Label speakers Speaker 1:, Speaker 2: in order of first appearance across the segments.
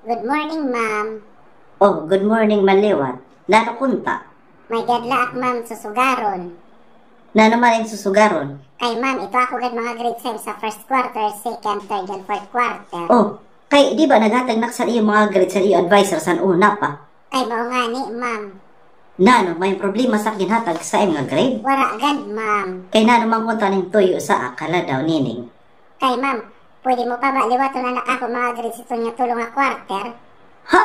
Speaker 1: Good morning, ma'am.
Speaker 2: Oh, good morning, Maliwat. Nano kunta?
Speaker 1: May gadlaak, ma'am, susugaron.
Speaker 2: Nano man yung susugaron?
Speaker 1: Kay ma'am, ito ako gad mga grade 5 sa first quarter, second, third, and fourth quarter.
Speaker 2: Oh, kay di ba naghatag nak sa iyo mga grade sa iyo advisor san una pa?
Speaker 1: Kay mao nga ni, ma'am.
Speaker 2: Nano, may problema sa ginhatag sa iyo nga grade?
Speaker 1: Wara gad, ma'am.
Speaker 2: Kay nano mangkunta ning tuyo sa akala daw nining.
Speaker 1: Kay ma'am, pwede mo pa ba liwaton anak ako mga grade 7 nga tulo nga quarter?
Speaker 2: Ha?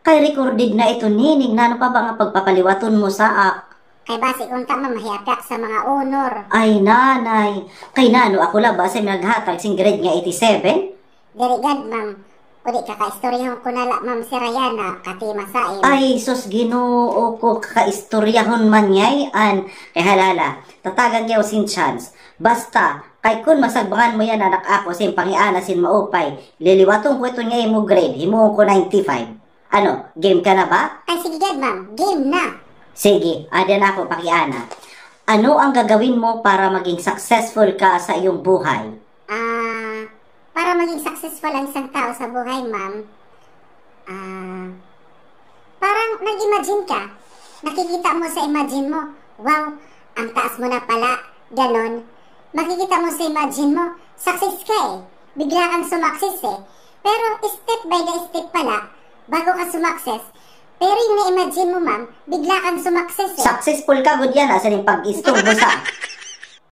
Speaker 2: Kay recorded na ito nining, nano pa ba nga pagpapaliwaton mo sa
Speaker 1: Kay basi kung tama mahiyapyak sa mga honor.
Speaker 2: Ay nanay, kay nano ako laba sa naghatag sing grade nga 87?
Speaker 1: Diri gad, ma'am. Pwede kaka-istoryahon ko nala, ma'am, si Rayana, kati masain.
Speaker 2: Ay, sus, ginoo ko kakaistoryahon man yay, an, kay halala, tatagan yaw sin chance. Basta, kay kun masagbangan mo yan anak ako sin pangiana sin maupay, liliwatong ko ito nga mo grade, himuon ko 95. Ano, game ka na ba?
Speaker 1: Ay, sige gad, ma'am. Game na.
Speaker 2: Sige, adan ako pakiana. Ano ang gagawin mo para maging successful ka sa iyong buhay?
Speaker 1: Para maging successful ang isang tao sa buhay, ma'am, parang nag-imagine ka. Nakikita mo sa imagine mo, wow, ang taas mo na pala, ganon. Makikita mo sa imagine mo, success ka eh. Bigla kang sumakses eh. Pero step by the step pala, bago ka sumakses. Pero yung na-imagine mo, ma'am, bigla kang sumakses eh.
Speaker 2: Successful ka, good yan, asa ning pag-istorbo sa